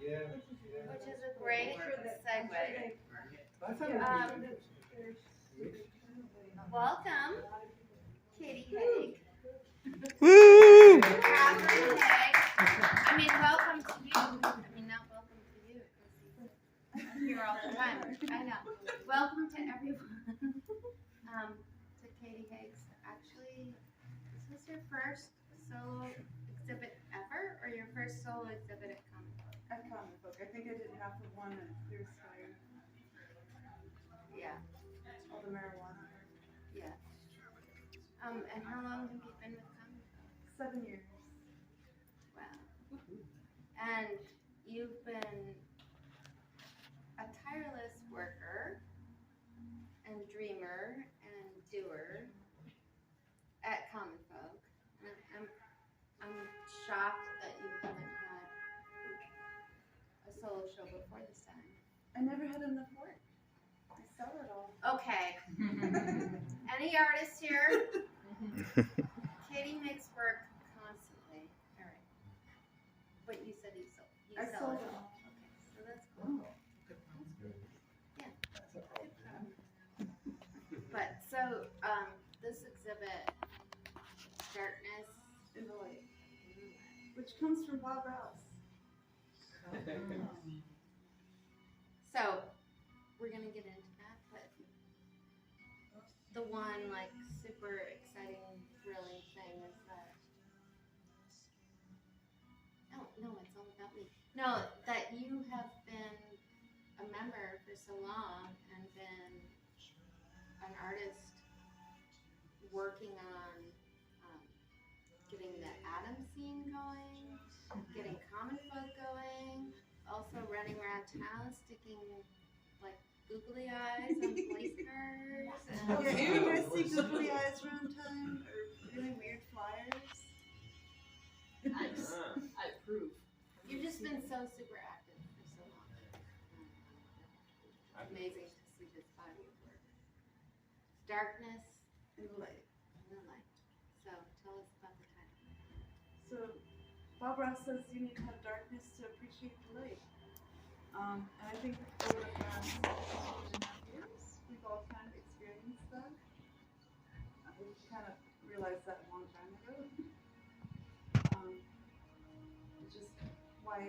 which is a great segue. Welcome, Katie Haig. Woo! Katherine Haig. I mean, welcome to you. I mean, not welcome to you, because I'm here all the time. I know. Welcome to everyone. To Katie Haig's. Actually, is this your first solo exhibit ever, or your first solo exhibit at Comic Book? At Comic Book. I think I did half of one at Clear Sky. Yeah. All the marijuana. Yeah. And how long have you been with Comic Book? 7 years. Wow. And you've been a tireless worker and dreamer and doer at Comic Book. And I'm shocked that you haven't had a solo show before this time. I never had enough work. I sell it all. Okay. Any artists here? Katie makes work constantly. All right. But you said you I sell sold it it all. all. Okay, so that's cool. Yeah. But so this exhibit, Darkness In the Light. Which comes from Bob Ross. So we're gonna get into that, but the one like super exciting, thrilling thing is that no, it's all about me. No, that you have been a member for so long and been an artist working on getting the Atom scene going, getting Comic Book going, also running around town sticking like googly eyes on police cars. Oh, yeah, you guys see googly eyes around time? Or really weird flyers? I approve. You've just been so super active for so long. Amazing to see this body of work. Darkness In the Light. and the light. So tell us about the title. So, Bob Ross says you need to have darkness to appreciate the light. And I think over the past 2.5 years, we've all kind of experienced that. We kind of realized that a long time ago. Which is why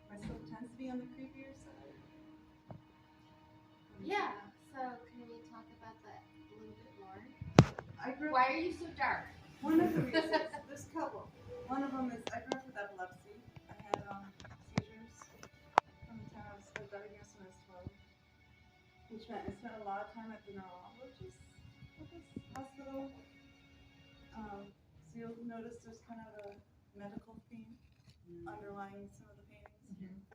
my stuff tends to be on the creepier side. Yeah. So can we talk about that a little bit more? I grew up. Why are you so dark? One of the reasons, there's a couple. One of them is I grew up with epilepsy. I had seizures from the time I was diagnosed when I was 12, which meant I spent a lot of time at the neurologist at this hospital. So you'll notice there's kind of a medical theme underlying some of the paintings.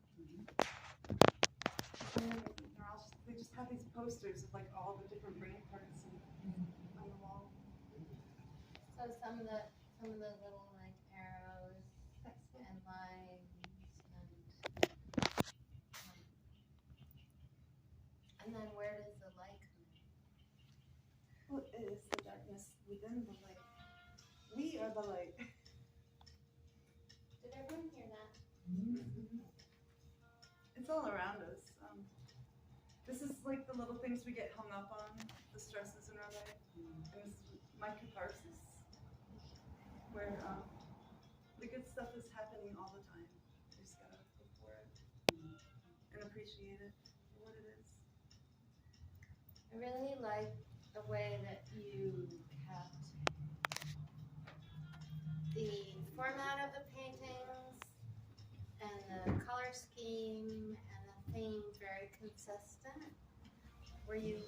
And the neurologists, they just have these posters of like all the different brain parts on the wall. So some of the little like arrows and lines and then where does the light come in? Well, it is the darkness within the light. We are the light. Did everyone hear that? It's all around us. This is like the little things we get hung up on, the stresses in our life. And this is my catharsis, where the good stuff is happening all the time. You just gotta look for it and appreciate it for what it is. I really like the way that you kept the format of the paintings and the color scheme and the themes very consistent. Were you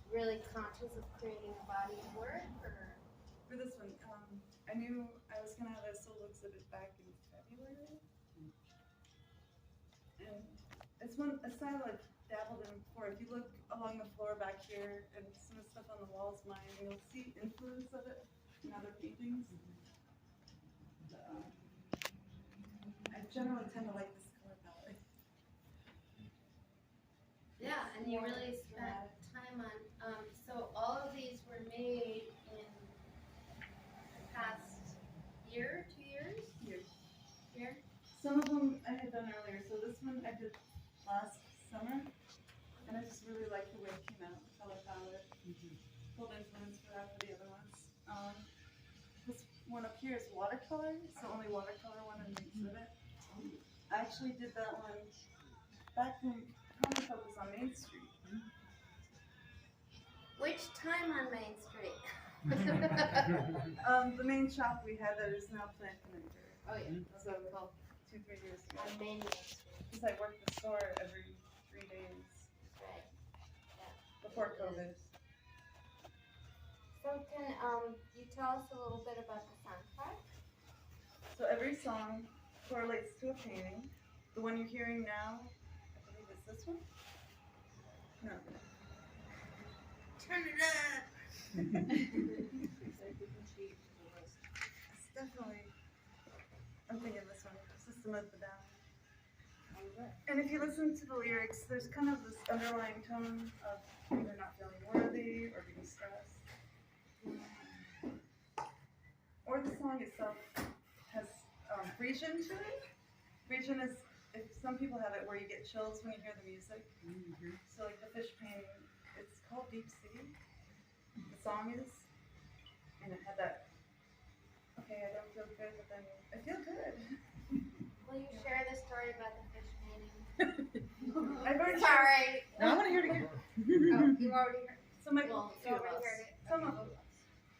really conscious of creating a body of work, or? For this one, I knew I was gonna have a solo exhibit back in February. And it's a style I've dabbled in before. If you look along the floor back here and some of the stuff on the walls mine, you'll see influence of it in other paintings. I generally tend to like this color palette. Yeah, and you really spent time on, so all of these were made in the past year, 2 years? Year? Some of them I had done earlier. So this one I did last summer, and I just really liked the way it came out, the color palette. Pulled influence for that for the other ones. This one up here is watercolor. It's the only watercolor one in the exhibit. I actually did that one back when Comic Book was on Main Street. Which time on Main Street? The main shop we had that is now Plant Connector. Oh yeah. So about 2-3 years ago. On Main Street. Because I worked the store every 3 days Right. Yeah. before COVID. So can you tell us a little bit about the soundtrack? So every song correlates to a painting. The one you're hearing now, I believe it's this one. No. Turn it up. It's definitely, I'm thinking this one, System of the Down. And if you listen to the lyrics, there's kind of this underlying tone of either not feeling worthy or being stressed. Or the song itself has region to it. Region is, if some people have it where you get chills when you hear the music. So like the fish painting, it's called Deep Sea. The song is, and it had that, okay, I don't feel good, but then I feel good. Will you share the story about the fish painting? I've already Sorry. No, I want to hear it again. Oh, you already heard. So my, Well, you already heard it. some of them.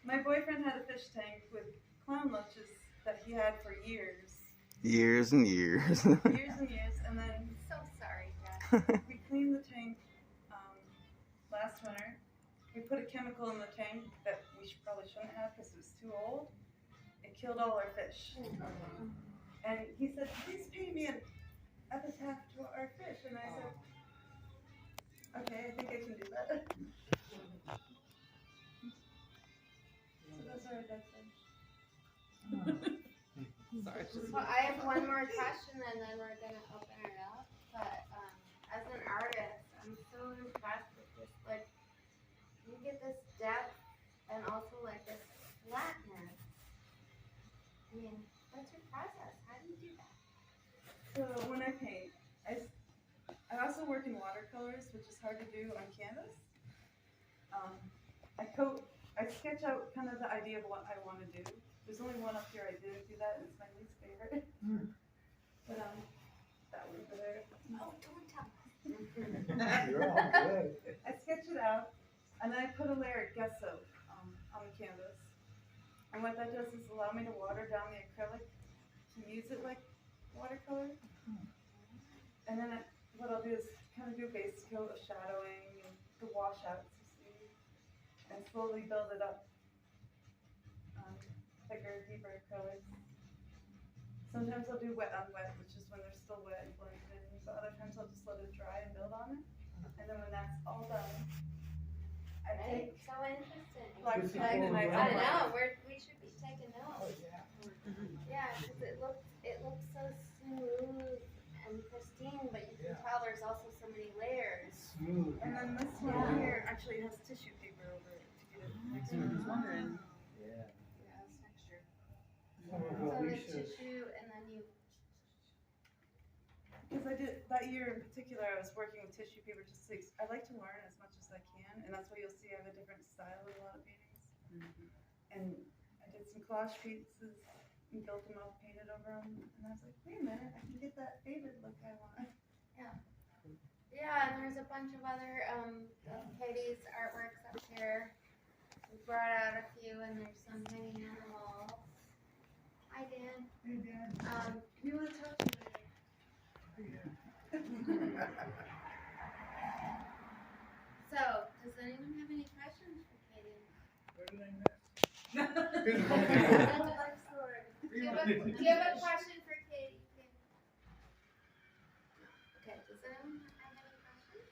My boyfriend had a fish tank with clown loaches that he had for years. Years and years. Years and years, and then So sorry, Dad. we cleaned the tank last winter. We put a chemical in the tank that we probably shouldn't have because it was too old. It killed all our fish. And he said, please pay me an epitaph to our fish. And I said, okay, I think I can do that. So those are our dead fish. Sorry. So I have one more question and then we're gonna open it up. But as an artist, I'm so impressed with this. Like, you get this depth and also like this flatness. I mean, what's your process? How do you do that? So when I paint, I also work in watercolors, which is hard to do on canvas. I sketch out kind of the idea of what I want to do. There's only one up here I didn't do that, and it's my least favorite. But that one over there. Oh, don't tell us. You're all good. I sketch it out, and then I put a layer of gesso on the canvas. And what that does is allow me to water down the acrylic to use it like watercolor. And then what I'll do is kind of do a base coat of shadowing and the washouts, you see, and slowly build it up. Thicker, deeper acrylics. Sometimes I'll do wet on wet, which is when they're still wet and blended in. But other times I'll just let it dry and build on it. And then when that's all done, I Right? take So interesting. black This is pen and I I outline. know. We should be taking notes. Yeah, because it looks so smooth and pristine, but you can tell there's also so many layers. Smooth. And then this one here actually has tissue paper over it to get it next to it. wondering. Yeah. Yeah, it's texture. Some of So what we the should. tissue, and then you. Because I did that year in particular, I was working with tissue paper just to, I like to learn as much as I can, and that's why you'll see I have a different style in a lot of paintings. And I did some collage pieces and built them up, painted over them, and I was like, wait a minute, I can get that faded look I want. Yeah, and there's a bunch of other of Katie's artworks up here. We brought out a few, and there's some hanging on the walls. Hi, Dan. Hey, Dan. We want to talk to you later. So, does anyone have any questions for Katie? Life story. Do you have a question for Katie? Okay, does anyone have any questions?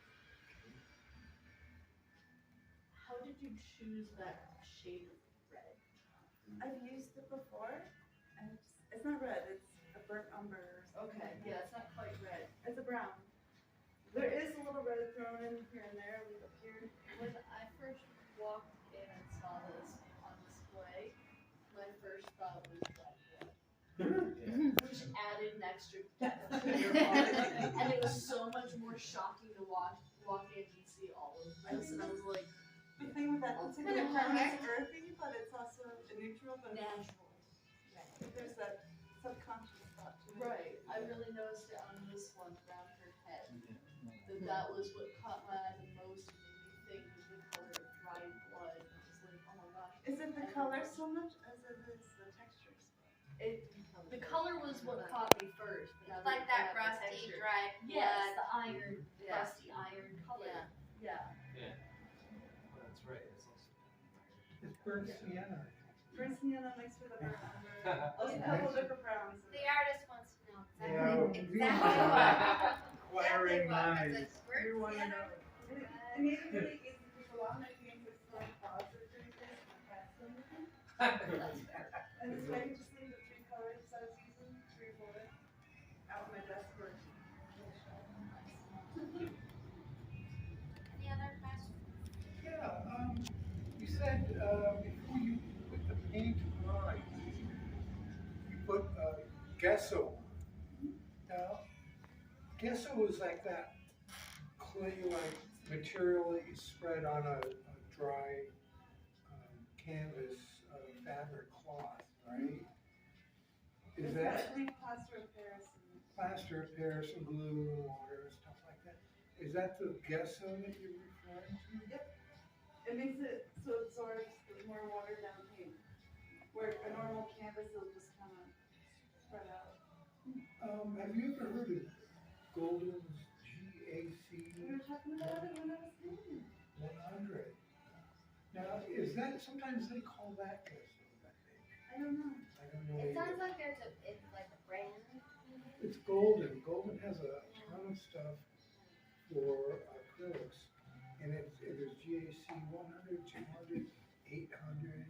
How did you choose that shade of red? I've used it before, and it's not red, it's a burnt umber or something. Okay, yeah, it's not quite red. It's a brown. There is a little red thrown in here and there, leave up here. When I first walked in and saw this on display, my first thought was black wood, which added right next to your body. And it was so much more shocking to walk in and see all of this. And I was like, The thing with that, it's like Kinda the crown is perfect. earthy, but it's also neutral, but natural. there's that subconscious thought to it. Right. I really noticed it on this one around her head. That was what caught my eye the most and made me think was the color of dried blood. And I was like, oh my gosh. Is it the color so much as it is the textures? The color was what caught me first. But It's like that rusty, texture. dry blood. Yes, the iron, Yeah. rusty iron color. Yeah. Well, that's right. It's also It's burnt sienna. Burnt sienna mixed with a burnt umber. There's a Yeah. couple different browns. The artist wants to know Yeah, exactly what. Wiring lines. You want to know. It made it really easy because a lot of my paintings are so positive and pass them. And it's like just leave the 3 colors I was using, 3 or 4, out on my desk for Any other questions? Yeah, you said, before you put the paint on, you put, gesso. Now, gesso is like that clay-like material that you spread on a dry, canvas, fabric cloth, right? Is that plaster of Paris? plaster of Paris and glue and water and stuff like that? Is that the gesso that you're referring to? Yep. It makes it so it absorbs the more watered down paint. Where a normal canvas will just kind of spread out. Have you ever heard of Golden's GAC We were talking about it when I was painting. 100? Now, is that, sometimes they call that gesso, I think. I don't know. I don't know It sounds either. like it's like a brand. It's Golden. Golden has a ton of stuff for acrylics, and it is GAC 100, 200, 800.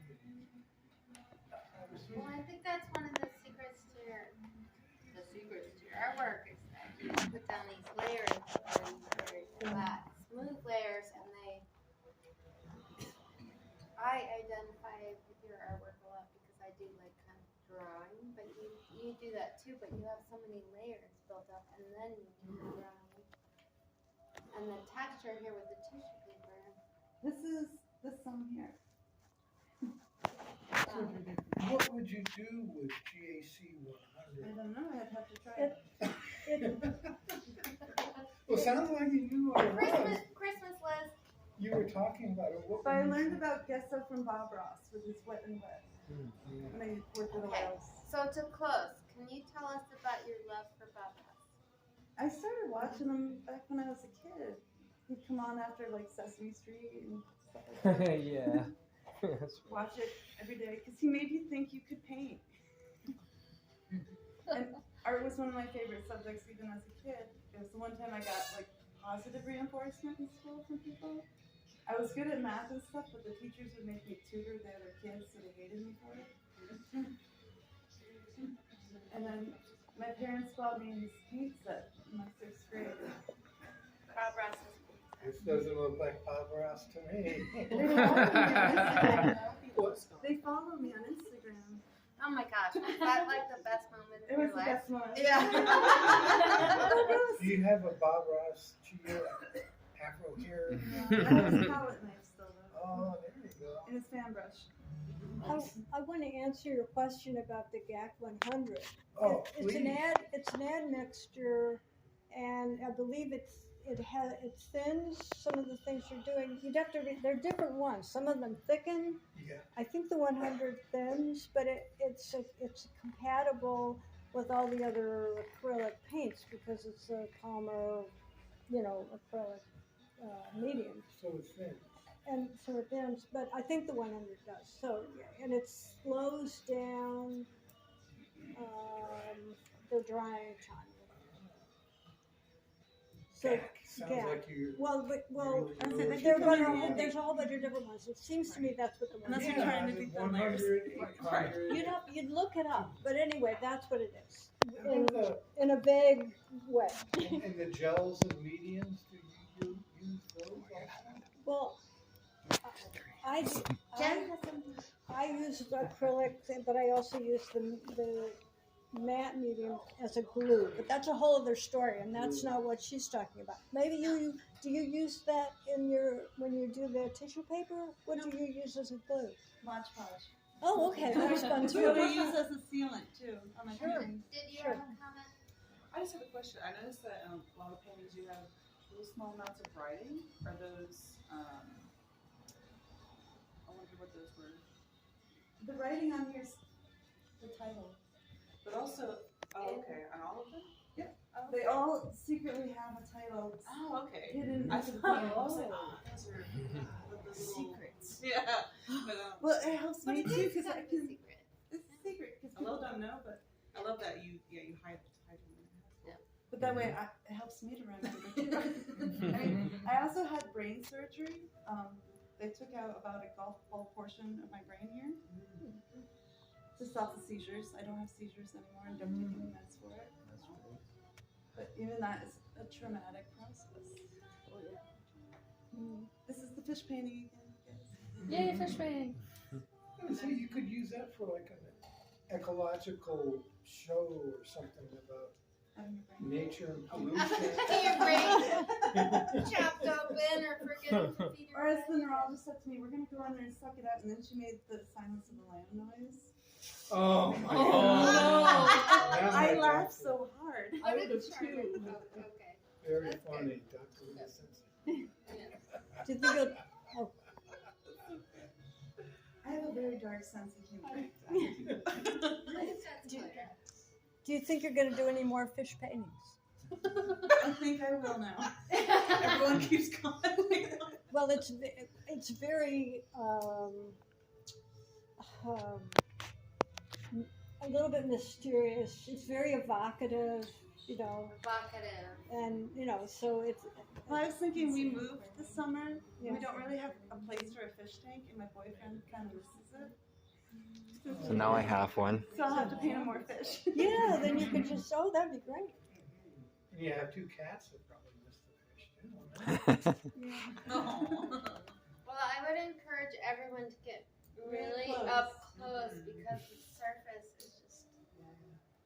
Well, I think that's one of the secrets to your artwork is that you put down these layers, very flat, smooth layers, and I identify with your artwork a lot because I do like kind of drawing, but you do that too, but you have so many layers built up, and then you do the drawing, and the texture here with the tissue paper. This is this one here. What would you do with GAC I 100? don't know. I'd have to try it. Well, sounds like you knew what it was. Christmas list. You were talking about it. What But I would you learned do? about gesso from Bob Ross with his wet and wet. When I worked with Okay. oils. So to close, can you tell us about your love for Bob Ross? I started watching him back when I was a kid. He'd come on after like Sesame Street and stuff like that. Yeah. That's Watch it every day because he made you think you could paint. And art was one of my favorite subjects even as a kid. It was the one time I got like positive reinforcement in school from people. I was good at math and stuff, but the teachers would make me tutor the other kids, so they hated me for it. And then my parents bought me this paint set in my 6th grade. Bob Ross's. This doesn't look like Bob Ross to me. They follow me on Instagram. Oh my gosh, is that like the best moment It of was your the life? best one. Do you have a Bob Ross Chia afro hair? I have his palette knife still though. Oh, there you go. And his fan brush. I want to answer your question about the GAC 100. Oh, It's an please. it's an ad mixture, and I believe it thins some of the things you're doing. You'd have to they're different ones. Some of them thicken. Yeah. I think the 100 thins, but it's compatible with all the other acrylic paints because it's a calmer, acrylic medium. So it's thin. And so it thins, but I think the 100 does. So, and it slows down the drying time. So, Sounds yeah. like you. There's a whole bunch of different ones. It seems to me that's what the Unless one. you're trying to beat the 100, 800. You'd look it up, but anyway, that's what it is And the, in a vague way. and the gels and mediums, do you use those also? Well, I Jen has something. use acrylic, but I also use the matte medium as a glue, but that's a whole other story, and that's not what she's talking about. Maybe do you use that in when you do the tissue paper? What do you use as a glue? Mod Podge. Oh, okay, that's fun That's too. what I use as a sealant too on my Sure. painting. Did you Sure. have a comment? I just have a question. I noticed that a lot of paintings you have little small amounts of writing. Are those? I wonder what those were. The writing on here's the title. But also, oh, okay, on all of them. Yep. Oh, They okay. all secretly have a title Oh, okay. hidden. I into said, the oh, I title. was like, oh, those are the secrets. Yeah. But Well, it helps But me it too is because kind I of a can. secret. It's a secret because a lot don't know, but I love that you hide the title. But that way, it helps me to remember too. I mean, I also had brain surgery. They took out about a golf ball portion of my brain here to stop the seizures. I don't have seizures anymore and don't take any meds for it. But even that is a traumatic process. Oh, yeah. This is the fish painting again, guys. Yay, fish painting. So you could use that for like an ecological show or something about nature and pollution. Your brain chopped open or forgetting to feed your Or as the brain. neurologist said to me, we're gonna go in there and suck it out, and then she made the Silence of the Lamb noise. Oh my Oh, God. Now I my laughed God. so hard. I What would did have Charlie- too. oh, okay. Very That's funny, Dr. Wilson. Do you think it, I have a very dark sense of humor. do you think you're going to do any more fish paintings? I think I will now. Everyone keeps calling. Well, it's very a little bit mysterious. It's very evocative, you know, Evocative. and you know, so it's. Well, I was thinking we moved this summer. Yeah. We don't really have a place for a fish tank, and my boyfriend kind of misses it. So now I have one. So I'll have to paint him more fish. Yeah, then you could just. Oh, that'd be great. And you have 2 cats that probably miss the fish too. Well, I would encourage everyone to get really close. up close because the surface is just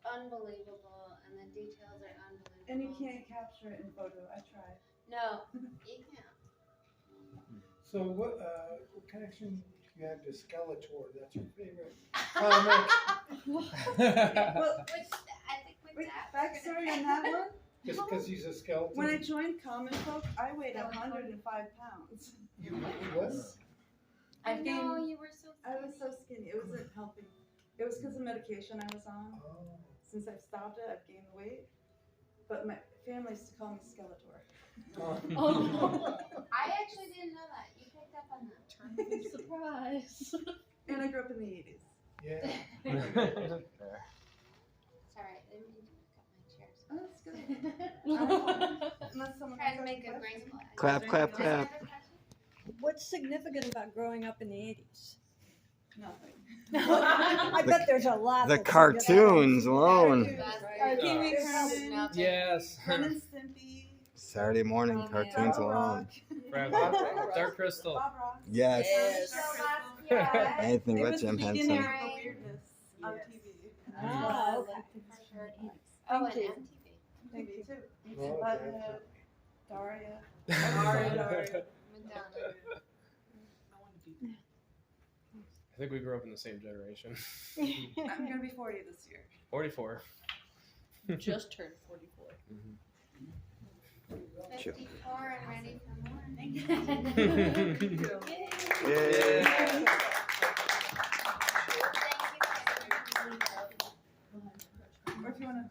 unbelievable and the details are unbelievable. And you can't capture it in photo. I tried. No, you can't. So what connection do you have to Skeletor? That's your favorite comic? Well, Which I think with wait, that. backstory on that one. Just because he's a skeleton? When I joined Comic Folk, I weighed 105 pounds. You what? I I know gained- you were so. I was so skinny. It wasn't helping. It was because of medication I was on. Oh. Since I've stopped it, I've gained weight. But my family used to call me Skeletor. Oh. I actually didn't know that. You picked up on that. Surprise. And I grew up in the 80s. Yeah. Sorry, I didn't mean to cut my chairs. Oh, that's good. Unless someone Trying to has make a a question. graceful. Clap, clap, Is there clap. another question? What's significant about growing up in the 80s? Nothing. I bet there's a lot. The that's cartoons alone. Pee-wee There's Herman, nothing. Yes. Ren and Stimpy, Saturday morning Oh, man. cartoons Bob alone. Rock, Dark Crystal. Bob Ross. Yes. So last year, Anything It but was Jim the beginning Henson. of the weirdness on TV. Ah, okay. Oh, and Thank you. MTV. TV too. Oh, Butthead, Daria. Madonna. I think we grew up in the same generation. I'm gonna be 40 this year. 44. Just turned 44. 54 and ready for more. Thank you. Yay. Thank you. Or if you wanna